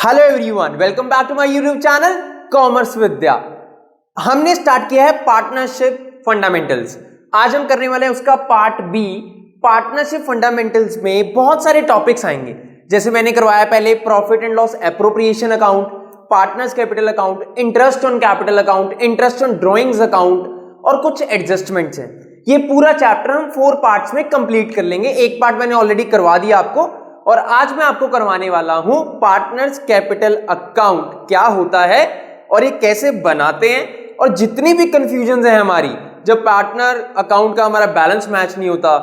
Hello everyone, welcome back to my YouTube channel commerce Vidya. हमने start किया है partnership fundamentals. आज हम करने वाले हैं उसका पार्ट बी। पार्टनरशिप फंडामेंटल्स में बहुत सारे टॉपिक्स आएंगे, जैसे मैंने करवाया पहले profit and loss appropriation account, partners capital account, interest on capital account, interest on drawings account और कुछ एडजस्टमेंट्स हैं। ये पूरा चैप्टर हम 4 पार्ट्स में कंप्लीट कर लेंगे। एक पार्ट मैंने ऑलरेडी करवा दिया आपको, और आज मैं आपको करवाने वाला हूं पार्टनर्स कैपिटल अकाउंट क्या होता है और ये कैसे बनाते हैं। और जितनी भी कंफ्यूजन है हमारी, जब पार्टनर अकाउंट का हमारा बैलेंस मैच नहीं होता,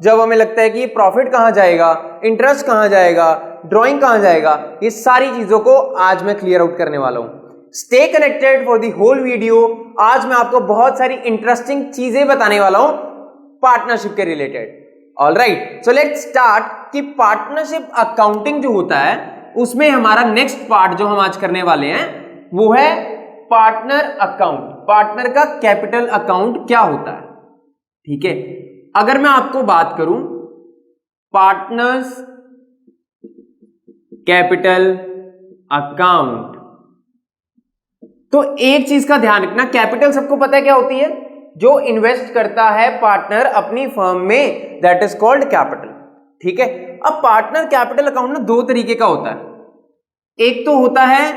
जब हमें लगता है कि ये प्रॉफिट कहां जाएगा, इंटरेस्ट कहां जाएगा, ड्राइंग कहां जाएगा, ये सारी चीजों को आज मैं क्लियर आउट करने वाला हूं। Stay connected for the whole video. आज मैं आपको बहुत सारी इंटरेस्टिंग चीजें बताने वाला हूं पार्टनरशिप के related. Alright, so let's start कि पार्टनरशिप अकाउंटिंग जो होता है उसमें हमारा नेक्स्ट पार्ट जो हम आज करने वाले हैं वो है पार्टनर अकाउंट। पार्टनर का कैपिटल अकाउंट क्या होता है, ठीक है। अगर मैं आपको बात करूं पार्टनर्स कैपिटल अकाउंट, तो एक चीज का ध्यान रखना, कैपिटल सबको पता है क्या होती है, जो इन्वेस्ट करता है पार्टनर अपनी फर्म में, दैट इज कॉल्ड कैपिटल, ठीक है। अब पार्टनर कैपिटल अकाउंट ना दो तरीके का होता है। एक तो होता है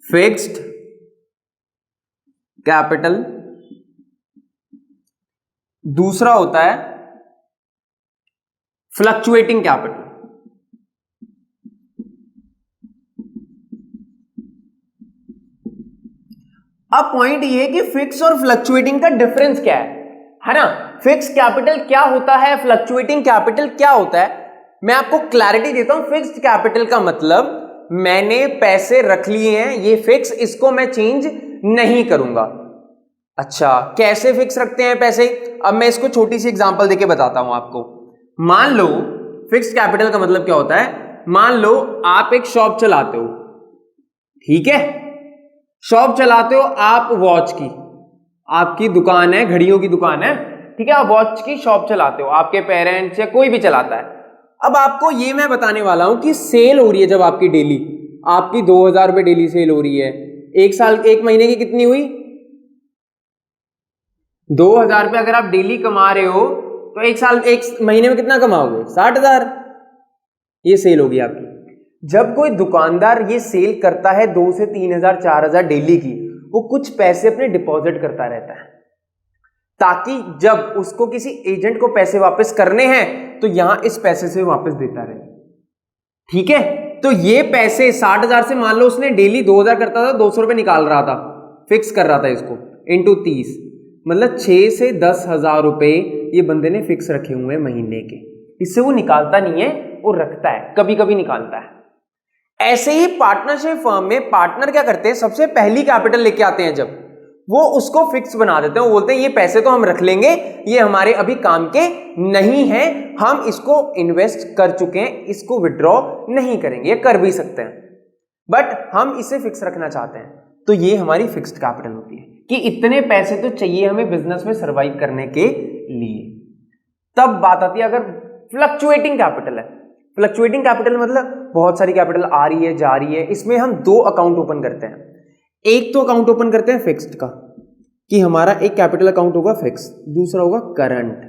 फिक्स्ड कैपिटल, दूसरा होता है फ्लक्चुएटिंग कैपिटल। अब पॉइंट ये है कि फिक्स और फ्लक्चुएटिंग का डिफरेंस क्या है ना। फिक्स कैपिटल क्या होता है, फ्लक्चुएटिंग कैपिटल क्या होता है, मैं आपको क्लैरिटी देता हूं। फिक्स्ड कैपिटल का मतलब मैंने पैसे रख लिए हैं, ये फिक्स, इसको मैं चेंज नहीं करूंगा। अच्छा, कैसे फिक्स रखते हैं पैसे, अब मैं इसको छोटी सी एग्जांपल देके बताता हूं आपको। मान लो फिक्स्ड कैपिटल का मतलब क्या होता है, मान लो आप एक शॉप चलाते हो, ठीक है। शॉप चलाते हो आप वॉच की, आपकी दुकान है, घड़ियों की दुकान है, ठीक है। आप वॉच की शॉप चलाते हो, आपके पेरेंट्स या कोई भी चलाता है। अब आपको ये मैं बताने वाला हूं कि सेल हो रही है जब आपकी डेली, आपकी 2000 रुपए डेली सेल हो रही है, एक महीने की कितनी हुई, 2000 रुपए अगर आप डेली कमा रहे हो तो एक महीने में कितना कमाओगे, 60,000। ये सेल होगी आपकी। जब कोई दुकानदार ये सेल करता है 2 से 3,000 4,000 डेली की, वो कुछ पैसे अपने डिपॉजिट करता रहता है, ताकि जब उसको किसी एजेंट को पैसे वापस करने हैं तो यहां इस पैसे से वापस देता रहे, ठीक है। तो ये पैसे 60,000 से, मान लो उसने डेली 2,000 करता था, 200 रुपए निकाल रहा था, फिक्स कर रहा था इसको, इंटू 30, मतलब 6 से 10,000 रुपए ये बंदे ने फिक्स रखे हुए हैं महीने के। इससे वो निकालता नहीं है, वो रखता है, कभी कभी निकालता है। ऐसे ही पार्टनरशिप फर्म में पार्टनर क्या करते हैं, सबसे पहली कैपिटल लेके आते हैं, जब वो उसको फिक्स बना देते हैं, वो बोलते हैं ये पैसे तो हम रख लेंगे, ये हमारे अभी काम के नहीं है, हम इसको इन्वेस्ट कर चुके हैं, इसको विड्रॉ नहीं करेंगे, ये कर भी सकते हैं, बट हम इसे फिक्स रखना चाहते हैं। तो ये हमारी फिक्स्ड कैपिटल होती है कि इतने पैसे तो चाहिए हमें बिजनेस में सर्वाइव करने के लिए। तब बात आती है अगर फ्लक्चुएटिंग कैपिटल है। फ्लक्चुएटिंग कैपिटल मतलब बहुत सारी कैपिटल आ रही है जा रही है, इसमें हम 2 अकाउंट ओपन करते हैं। एक तो अकाउंट ओपन करते हैं फिक्स्ड का, कि हमारा एक कैपिटल अकाउंट होगा फिक्स, दूसरा होगा करंट।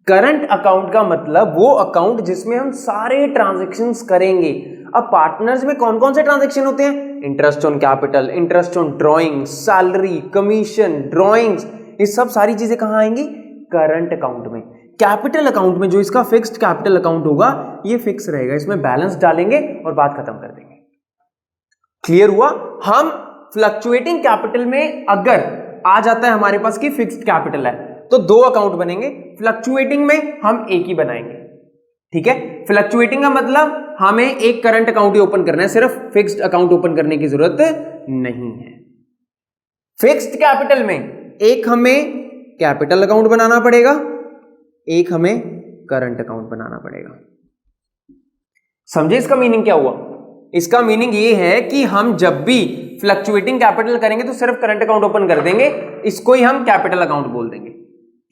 करंट अकाउंट का मतलब वो अकाउंट जिसमें हम सारे ट्रांजैक्शंस करेंगे। अब पार्टनर्स में कौन कौन से ट्रांजैक्शन होते हैं, interest on capital, interest on drawing, salary, commission, drawings, ये सब सारी चीजें कहां आएंगी, करंट अकाउंट में। कैपिटल अकाउंट में जो इसका फिक्स्ड कैपिटल अकाउंट होगा ये फिक्स रहेगा, इसमें बैलेंस डालेंगे और बात खत्म कर देंगे। क्लियर हुआ। हम फ्लक्चुएटिंग कैपिटल में अगर आ जाता है हमारे पास कि फिक्स्ड कैपिटल है तो 2 अकाउंट बनेंगे, फ्लक्चुएटिंग में हम एक ही बनाएंगे, ठीक है। फ्लक्चुएटिंग का मतलब हमें एक करंट अकाउंट ही ओपन करना है, सिर्फ फिक्स्ड अकाउंट ओपन करने की जरूरत नहीं है। फिक्स्ड कैपिटल में एक हमें कैपिटल अकाउंट बनाना पड़ेगा, एक हमें करंट अकाउंट बनाना पड़ेगा। समझे इसका मीनिंग क्या हुआ, इसका मीनिंग ये है कि हम जब भी फ्लक्चुएटिंग कैपिटल करेंगे तो सिर्फ करंट अकाउंट ओपन कर देंगे, इसको ही हम कैपिटल अकाउंट बोल देंगे,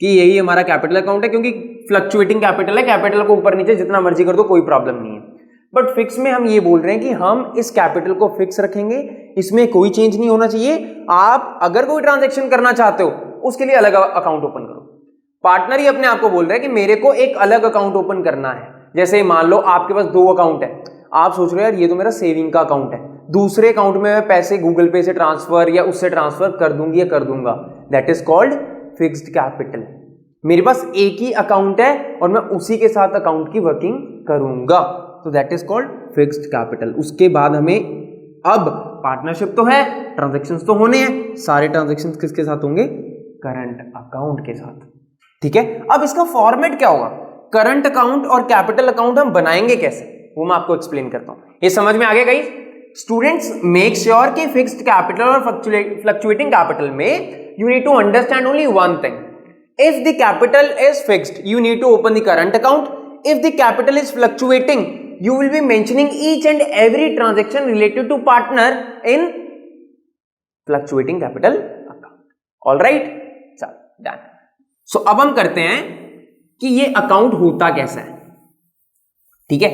कि यही हमारा कैपिटल अकाउंट है, क्योंकि फ्लक्चुएटिंग कैपिटल है, कैपिटल को ऊपर नीचे जितना मर्जी कर दो कोई प्रॉब्लम नहीं है। बट फिक्स में हम ये बोल रहे हैं कि हम इस कैपिटल को फिक्स रखेंगे, इसमें कोई चेंज नहीं होना चाहिए। आप अगर कोई ट्रांजैक्शन करना चाहते हो उसके लिए अलग अकाउंट ओपन करो। पार्टनर ही अपने आप को बोल रहा है कि मेरे को एक अलग अकाउंट ओपन करना है। जैसे मान लो आपके पास 2 अकाउंट है, आप सोच रहे हो यार ये तो मेरा सेविंग का अकाउंट है, दूसरे अकाउंट में मैं पैसे गूगल पे से ट्रांसफर या उससे ट्रांसफर कर दूंगी या कर दूंगा, that is called fixed capital. मेरे पास एक ही अकाउंट है और मैं उसी के साथ अकाउंट की वर्किंग करूंगा, तो that is called fixed capital. उसके बाद हमें अब पार्टनरशिप तो है, ट्रांजैक्शंस तो होने हैं, सारे ट्रांजैक्शंस किसके साथ होंगे? करंट अकाउंट के साथ। ठीक है, अब इसका फॉर्मेट क्या होगा? करंट अकाउंट और कैपिटल अकाउंट हम बनाएंगे कैसे, वो मैं आपको एक्सप्लेन करता हूं। ये समझ में आ गया गाइस? स्टूडेंट्स मेक श्योर कि फिक्स्ड कैपिटल और फ्लक्चुएटिंग कैपिटल में you need to understand only one thing. If the capital is fixed you need to open the current account, if the capital is fluctuating you will be mentioning each and every transaction related to partner in fluctuating capital account. All right, चलो done. So अब हम करते हैं कि ये account होता कैसा है। ठीक है,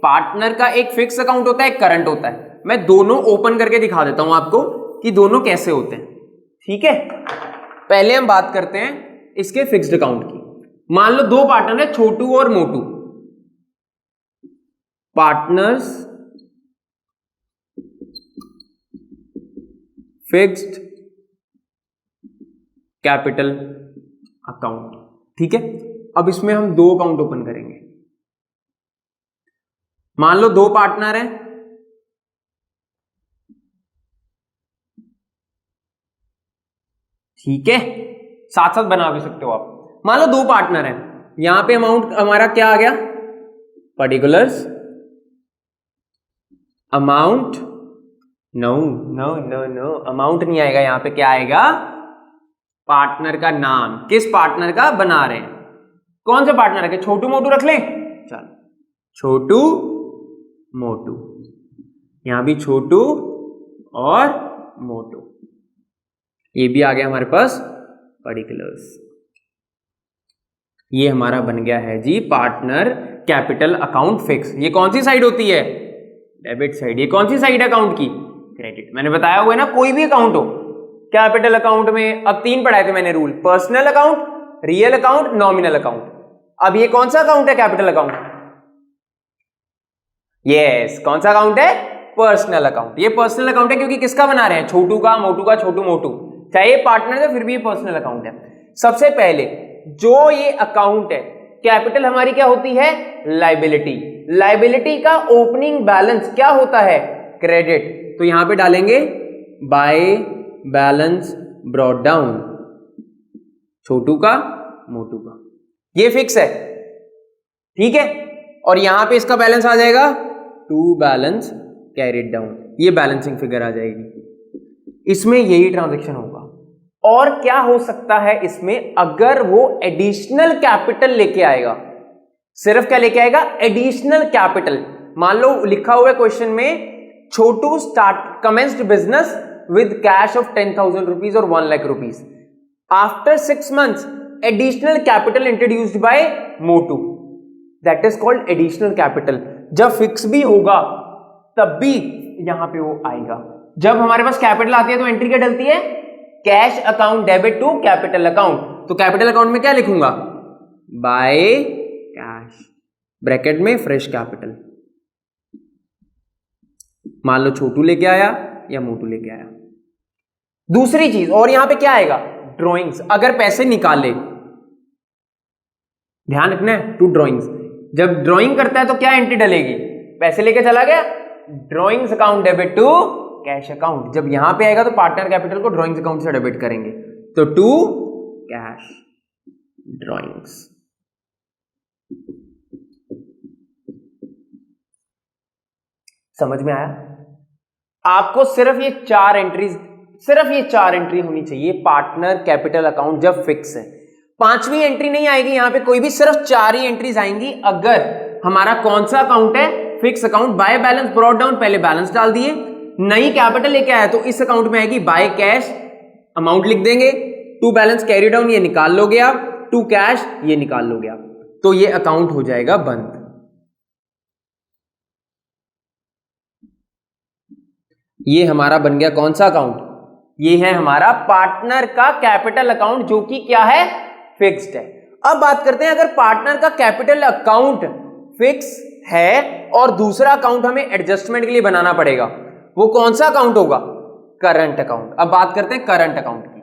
पार्टनर का एक फिक्स अकाउंट होता है, एक करंट होता है। मैं दोनों ओपन करके दिखा देता हूं आपको कि दोनों कैसे होते हैं। ठीक है, पहले हम बात करते हैं इसके फिक्स्ड अकाउंट की। मान लो 2 पार्टनर है, छोटू और Motu. Partners fixed capital account. ठीक है, अब इसमें हम 2 अकाउंट ओपन करेंगे। मान लो 2 पार्टनर हैं, ठीक है, साथ साथ बना भी सकते हो आप। मान लो 2 पार्टनर हैं, यहां पे अमाउंट हमारा क्या आ गया? Particulars amount, no no no no, amount नहीं आएगा यहां पे। क्या आएगा? पार्टनर का नाम। किस पार्टनर का बना रहे हैं? कौन से पार्टनर रखे? छोटू मोटू रख लें? चलो, छोटू मोटू, यहां भी छोटू और मोटू, ये भी आ गया हमारे पास पर्टिकुलर्स। ये हमारा बन गया है जी पार्टनर कैपिटल अकाउंट फिक्स। ये कौन सी साइड होती है? Debit side. ये कौन सी साइड अकाउंट की? क्रेडिट। मैंने बताया हुआ है ना, कोई भी अकाउंट हो कैपिटल अकाउंट में, अब 3 पढ़ाए थे मैंने rule, personal account, real account, nominal account. अब ये कौन सा अकाउंट है? Capital account. यस, कौन सा अकाउंट है? Personal account. ये पर्सनल अकाउंट है क्योंकि किसका बना रहे हैं? छोटू का, मोटू का, छोटू मोटू। चाहे ये पार्टनर है फिर भी ये पर्सनल अकाउंट है। सबसे पहले जो ये अकाउंट है, कैपिटल हमारी क्या होती है? लायबिलिटी। लायबिलिटी का ओपनिंग बैलेंस क्या होता है? क्रेडिट। तो यहां पे डालेंगे बाय बैलेंस ब्रॉट डाउन, छोटू का, मोटू का। ये फिक्स है, ठीक है। और यहां पे इसका बैलेंस आ जाएगा टू बैलेंस कैरिड डाउन, ये बैलेंसिंग फिगर आ जाएगी। इसमें यही ट्रांजैक्शन होगा। और क्या हो सकता है इसमें? अगर वो एडिशनल कैपिटल लेके आएगा। सिर्फ क्या लेके आएगा? Additional capital. मान लो लिखा हुआ है क्वेश्चन में, Chhotu start commenced business with cash of 10,000 rupees और 1 lakh rupees. After 6 months additional capital introduced by Motu, that is called additional capital. जब फिक्स भी होगा तब भी यहां पे वो आएगा। जब हमारे पास कैपिटल आती है तो एंट्री क्या डलती है? Cash account debit to capital account. तो कैपिटल अकाउंट में क्या लिखूंगा? बाय कैश, ब्रैकेट में फ्रेश कैपिटल। मान लो छोटू लेके आया या मोटू लेके आया। दूसरी चीज और यहां पे क्या आएगा? ड्रॉइंग्स। अगर पैसे निकाले, ध्यान रखना है, टू ड्रॉइंग्स। जब ड्रॉइंग करता है तो क्या एंट्री डलेगी? पैसे लेके चला गया, drawings account debit to cash account. जब यहां पे आएगा तो पार्टनर कैपिटल को ड्रॉइंग्स अकाउंट से डेबिट करेंगे, तो टू कैश ड्रॉइंग्स। समझ में आया? आपको सिर्फ ये 4 एंट्री होनी चाहिए पार्टनर कैपिटल अकाउंट जब फिक्स है। 5वीं एंट्री नहीं आएगी यहां पे कोई भी, सिर्फ 4 ही एंट्रीज आएंगी अगर हमारा कौन सा अकाउंट है? Fix account. Bye balance brought down, पहले बैलेंस डाल दिए, नई कैपिटल लेके आया तो इस अकाउंट में आएगी बाय कैश, अमाउंट लिख देंगे, टू बैलेंस कैरी डाउन, ये निकाल लोगे आप। टू कैश ये निकाल लोगे आप, तो ये अकाउंट हो जाएगा बंद। ये हमारा बन गया कौन सा अकाउंट? ये है हमारा पार्टनर का कैपिटल अकाउंट, जो कि क्या है? फिक्स्ड है। अब बात करते हैं, अगर पार्टनर का कैपिटल अकाउंट फिक्स है और दूसरा अकाउंट हमें एडजस्टमेंट के लिए बनाना पड़ेगा, वो कौन सा अकाउंट होगा? Current account. अब बात करते हैं करंट अकाउंट की।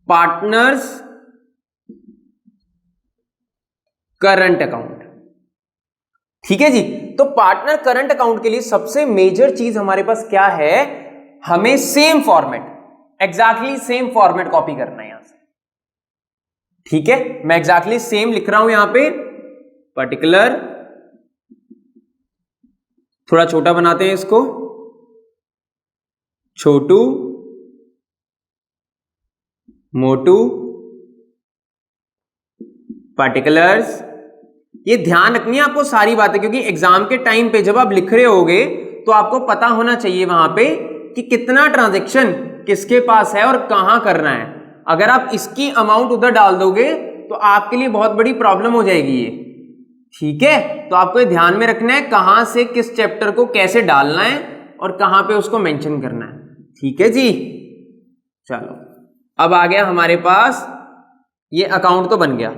पार्टनर्स करंट अकाउंट, ठीक है जी। तो पार्टनर करंट अकाउंट के लिए सबसे मेजर चीज हमारे पास क्या है? हमें same format, exactly same format copy करना है यहां से, ठीक है। मैं एग्जैक्टली सेम लिख रहा हूं यहां पे, पर्टिकुलर, थोड़ा छोटा बनाते हैं इसको, छोटू मोटू पार्टिकुलर्स। ये ध्यान रखनी है आपको सारी बातें, क्योंकि एग्जाम के टाइम पे जब आप लिख रहे होगे तो आपको पता होना चाहिए वहां पे कि कितना ट्रांजैक्शन किसके पास है और कहां करना है। अगर आप इसकी अमाउंट उधर डाल दोगे तो आपके लिए बहुत बड़ी प्रॉब्लम हो जाएगी ये, ठीक है। तो आपको ये ध्यान में रखना है कहां से किस चैप्टर को कैसे डालना है और कहां पे उसको मेंशन करना है, ठीक है जी। चलो, अब आ गया हमारे पास, ये अकाउंट तो बन गया,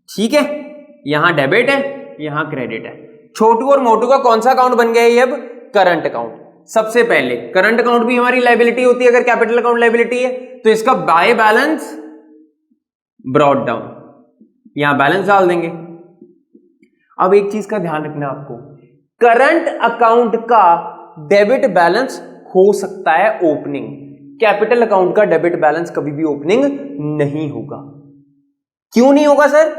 ठीक है। यहां डेबिट है, यहां क्रेडिट है। छोटू और मोटू का कौन सा अकाउंट बन गया है अब? Current account. सबसे पहले करंट अकाउंट भी हमारी लायबिलिटी होती है, अगर कैपिटल अकाउंट लायबिलिटी है तो इसका बाय बैलेंस ब्रॉट डाउन, यहां बैलेंस डाल देंगे। अब एक चीज का ध्यान रखना आपको, करंट अकाउंट का डेबिट बैलेंस हो सकता है ओपनिंग, कैपिटल अकाउंट का डेबिट बैलेंस कभी भी ओपनिंग नहीं होगा। क्यों नहीं होगा सर?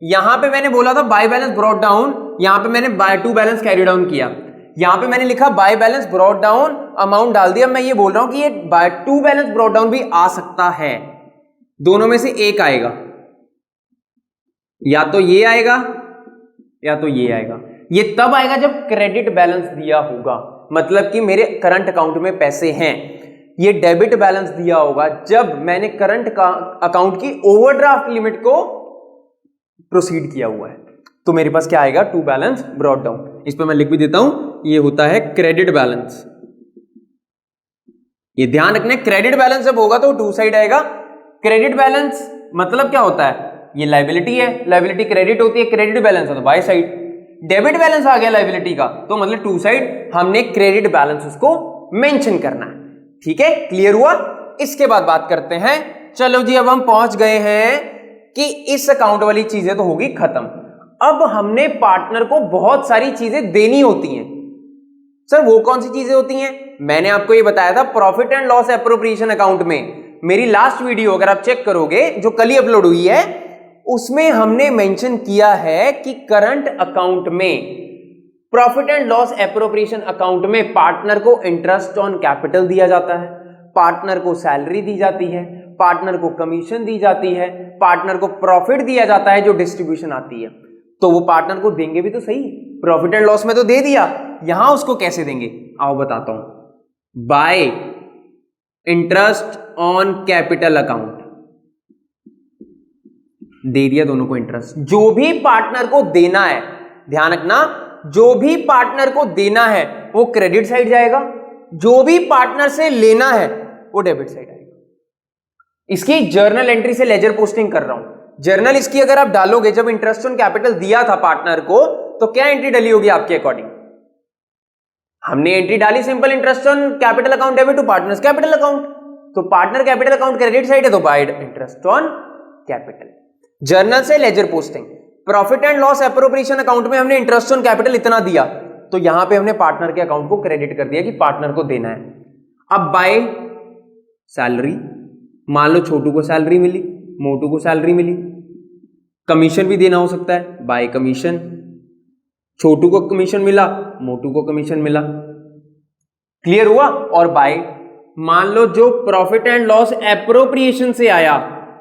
यहां पे मैंने बोला था बाय बैलेंस ब्रॉट डाउन, यहां पे मैंने by two balance carry down किया, यहां पे मैंने लिखा bye balance brought down, amount डाल दिया। मैं ये बोल रहा हूं कि ये by two balance brought down भी आ सकता है, दोनों में से एक आएगा, या तो ये आएगा या तो ये आएगा। ये तब आएगा जब क्रेडिट बैलेंस दिया होगा, मतलब कि मेरे करंट अकाउंट में पैसे हैं। ये डेबिट बैलेंस दिया होगा जब मैंने करंट अकाउंट की ओवरड्राफ्ट लिमिट को प्रोसीड किया हुआ है, तो मेरे पास क्या आएगा? To balance brought down. इस पे मैं लिख भी देता हूं, ये होता है क्रेडिट बैलेंस। ये ध्यान रखना, क्रेडिट बैलेंस जब होगा तो टू साइड आएगा। क्रेडिट बैलेंस मतलब क्या होता है? ये लायबिलिटी है, लायबिलिटी क्रेडिट होती है, क्रेडिट बैलेंस है तो बाय साइड। डेबिट बैलेंस आ गया लायबिलिटी का, तो मतलब टू साइड, हमने क्रेडिट बैलेंस उसको मेंशन करना है, ठीक है। क्लियर हुआ? इसके बाद बात करते हैं, चलो जी अब हम पहुंच गए हैं कि इस अकाउंट वाली चीजें तो होगी खत्म। अब हमने पार्टनर को बहुत सारी चीजें देनी होती हैं। सर वो कौन सी चीजें होती हैं? मैंने आपको ये बताया था profit and loss appropriation account में, मेरी लास्ट वीडियो अगर आप चेक करोगे जो कल ही अपलोड हुई है, उसमें हमने मेंशन किया है कि करंट अकाउंट में, profit and loss appropriation account में पार्टनर को इंटरेस्ट ऑन कैपिटल दिया जाता है, पार्टनर को सैलरी दी जाती है, पार्टनर को कमीशन दी जाती है, पार्टनर को प्रॉफिट दिया जाता है जो डिस्ट्रीब्यूशन आती है। तो वो पार्टनर को देंगे भी तो सही, प्रॉफिट एंड लॉस में तो दे दिया, यहां उसको कैसे देंगे आओ बताता हूं। By interest on capital account दे दिया दोनों को इंटरेस्ट। जो भी पार्टनर को देना है, ध्यान रखना, जो भी पार्टनर को देना है वो क्रेडिट साइड जाएगा, जो भी पार्टनर से लेना है वो डेबिट साइड आएगा। इसकी जर्नल एंट्री से लेजर पोस्टिंग कर रहा हूं। जर्नल इसकी अगर आप डालोगे, जब इंटरेस्ट ऑन कैपिटल दिया था पार्टनर को, तो क्या एंट्री डली होगी आपके अकॉर्डिंग? हमने एंट्री डाली simple, interest on capital account debit to partners capital account. तो partner capital account credit side है तो by interest on capital. Journal से ledger posting, profit and loss appropriation account में हमने इंटरेस्ट ऑन कैपिटल इतना दिया, तो यहां पे हमने पार्टनर के अकाउंट को क्रेडिट कर दिया कि पार्टनर को देना है। अब बाय सैलरी, मान लो छोटू को सैलरी मिली, मोटू को सैलरी मिली, कमीशन भी देना हो सकता है, बाय कमीशन, छोटू को कमीशन मिला, मोटू को कमीशन मिला। क्लियर हुआ? और बाय, मान लो जो प्रॉफिट एंड लॉस एप्रोप्रिएशन से आया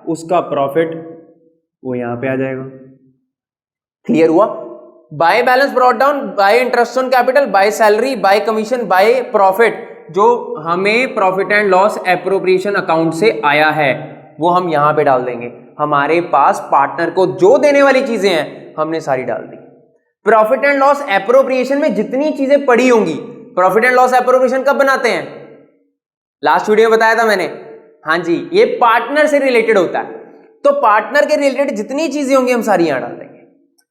उसका प्रॉफिट वो यहां पे आ जाएगा। क्लियर हुआ? Bye balance brought down, bye interest on capital, by salary, bye commission, by profit, जो हमें profit and loss appropriation account से आया है वो हम यहां पे डाल देंगे। हमारे पास पार्टनर को जो देने वाली चीजें हैं हमने सारी डाल दी। प्रॉफिट एंड लॉस एप्रोप्रिएशन में जितनी चीजें पड़ी होंगी, प्रॉफिट एंड लॉस एप्रोप्रिएशन कब बनाते हैं? लास्ट वीडियो में बताया था मैंने। हाँ जी, ये पार्टनर से रिलेटेड होता है, तो पार्टनर के रिलेटेड जितनी चीजें होंगी हम सारी यहां डाल देंगे।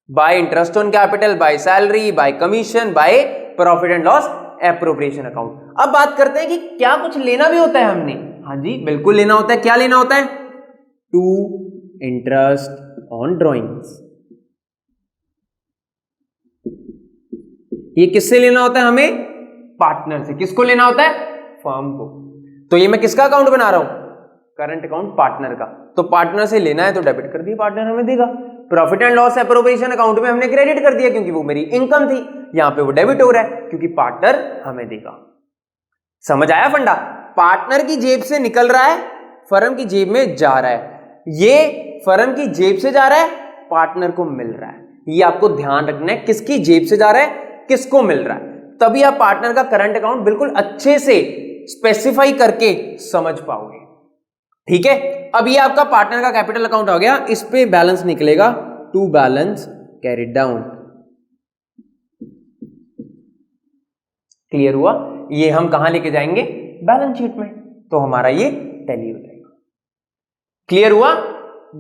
Bye interest on capital, by salary, bye commission, by profit and loss appropriation account. अब बात करते हैं कि क्या कुछ लेना भी होता है हमने। हाँ जी, बिल्कुल लेना होता है। क्या लेना होता है? To interest on drawings. ये किससे लेना होता है हमें? पार्टनर से। किसको लेना होता है? फर्म को। तो ये मैं किसका अकाउंट बना रहा हूं? करंट अकाउंट पार्टनर का। तो पार्टनर से लेना है तो डेबिट कर दिया, पार्टनर हमें देगा। Profit and loss appropriation account में हमने क्रेडिट कर दिया क्योंकि वो मेरी इनकम थी, यहां पे वो डेबिट हो रहा है क्योंकि पार्टनर हमें देगा। समझ आया फंडा? पार्टनर की जेब से निकल रहा है, फर्म की जेब में जा रहा है। ये फर्म की जेब से जा रहा है, पार्टनर को मिल रहा है। ये आपको ध्यान रखना है, किसकी जेब से जा रहा है, किसको मिल रहा है। तभी आप पार्टनर का करंट अकाउंट बिल्कुल अच्छे से स्पेसिफाई करके समझ पाओगे। ठीक है, अब ये आपका पार्टनर का कैपिटल अकाउंट हो गया। इस पे बैलेंस निकलेगा to balance carried down. Clear हुआ? ये हम कहां लेके जाएंगे? बैलेंस शीट में। तो हमारा ये टैली हो जाएगा। क्लियर हुआ?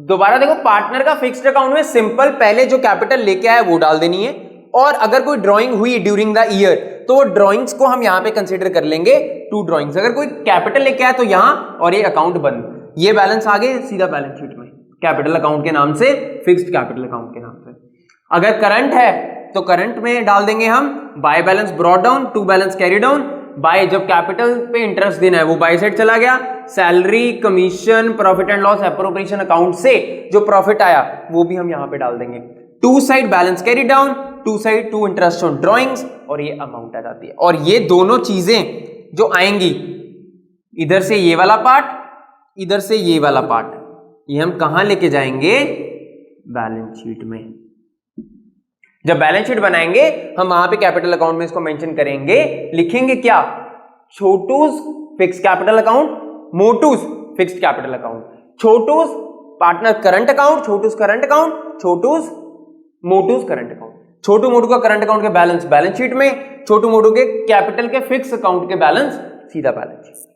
दोबारा देखो, पार्टनर का फिक्स्ड अकाउंट में सिंपल पहले जो कैपिटल लेके आया वो डाल देनी है, और अगर कोई ड्राइंग हुई ड्यूरिंग द ईयर तो वो ड्राइंग्स को हम यहां पे कंसीडर कर लेंगे टू ड्राइंग्स। अगर कोई कैपिटल लेके आया तो यहां, और ये अकाउंट बंद। ये बैलेंस आ गए सीधा बैलेंस शीट में, कैपिटल अकाउंट के नाम से, फिक्स्ड कैपिटल अकाउंट के नाम से। अगर करंट है तो करंट में डाल देंगे हम by balance brought down, to balance carry down. By, जब कैपिटल पे इंटरेस्ट देना है वो बाय साइड चला गया। Salary, commission, profit and loss appropriation account से जो प्रॉफिट आया वो भी हम यहां पे डाल देंगे। To side balance carry down, to side to interest on drawings, और ये अमाउंट आ जाती है। और ये दोनों चीजें जो आएंगी, इधर से ये वाला पार्ट, इधर से ये वाला पार्ट, ये हम कहां लेके जाएंगे? बैलेंस शीट में। जब बैलेंस शीट बनाएंगे हम वहां पे कैपिटल अकाउंट में इसको मेंशन करेंगे, लिखेंगे क्या? Chhotu's fix capital account, Motu's fixed capital account. Chhotu's partner current account, Chhotu's current account, Chhotu's Motu's current account. Chhotu Motu का करंट अकाउंट के बैलेंस बैलेंस शीट में, छोटू मोटू के कैपिटल के फिक्स अकाउंट के बैलेंस सीधा बैलेंस शीट।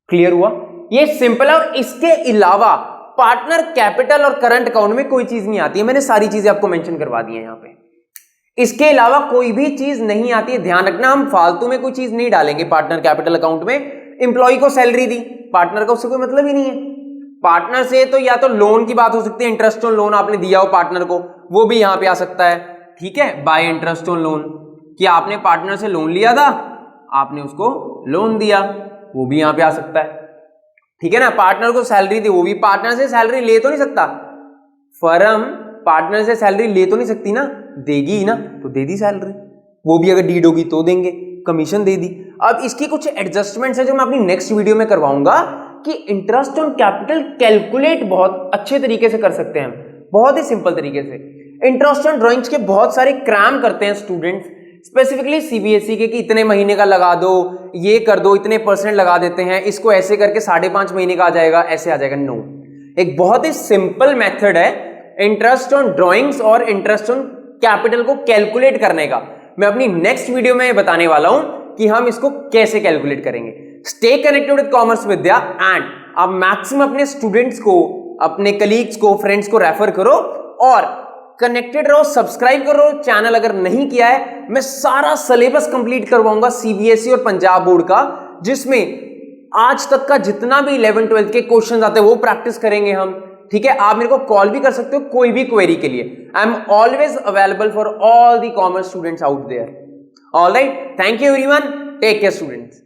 क्लियर हुआ? ये सिंपल है। और इसके अलावा पार्टनर कैपिटल और करंट अकाउंट में कोई चीज नहीं आती है। मैंने सारी चीजें आपको मेंशन करवा दी है यहां पे। इसके अलावा कोई भी चीज नहीं आती है, ध्यान रखना। हम फालतू में कोई चीज नहीं डालेंगे पार्टनर कैपिटल अकाउंट में। एम्प्लॉय को सैलरी दी, पार्टनर का उससे कोई मतलब ही नहीं है। पार्टनर से तो या तो लोन की बात हो सकती है, इंटरेस्ट ऑन लोन आपने दिया हो पार्टनर को, वो भी यहां पे आ सकता है। ठीक है, बाय इंटरेस्ट ऑन लोन, कि आपने पार्टनर से लोन लिया था, आपने उसको लोन दिया, वो भी यहां पे आ सकता है। ठीक है ना, पार्टनर को सैलरी दी, वो भी पार्टनर से सैलरी ले तो नहीं सकता। फर्म पार्टनर से सैलरी ले तो नहीं सकती ना, देगी ही ना, तो दे दी सैलरी। वो भी अगर डीड होगी तो देंगे, कमीशन दे दी। अब इसकी कुछ एडजस्टमेंट्स है जो मैं अपनी नेक्स्ट वीडियो में करवाऊंगा, कि इंटरेस्ट ऑन कैपिटल कैलकुलेट बहुत अच्छे तरीके से कर सकते हैं हम, बहुत ही सिंपल तरीके से। इंटरेस्ट ऑन ड्राइंग्स के बहुत सारे क्रैम करते हैं स्टूडेंट्स, स्पेसिफिकली सीबीएसई के, कि इतने महीने का लगा दो, ये कर दो, इतने % लगा देते हैं, इसको ऐसे करके 5.5 महीने का आ जाएगा, ऐसे आ जाएगा। नो, एक बहुत ही सिंपल मेथड है इंटरेस्ट ऑन ड्राइंग्स और इंटरेस्ट ऑन कैपिटल को कैलकुलेट करने का। मैं अपनी नेक्स्ट वीडियो में बताने वाला हूं कि हम इसको कैसे कैलकुलेट करेंगे। Stay connected with commerce Vidya, and आप मैक्सिमम अपने स्टूडेंट्स को, अपने कलीग्स को, फ्रेंड्स को रेफर करो और कनेक्टेड रहो, सब्सक्राइब करो चैनल अगर नहीं किया है। मैं सारा सिलेबस कंप्लीट करवाऊंगा सीबीएसई और पंजाब बोर्ड का, जिसमें आज तक का जितना भी 11th 12th के क्वेश्चन आते हैं वो प्रैक्टिस करेंगे हम। ठीक है, आप मेरे को कॉल भी कर सकते हो कोई भी क्वेरी के लिए। I am always available for all the commerce students out there. Alright, thank you everyone, take care students.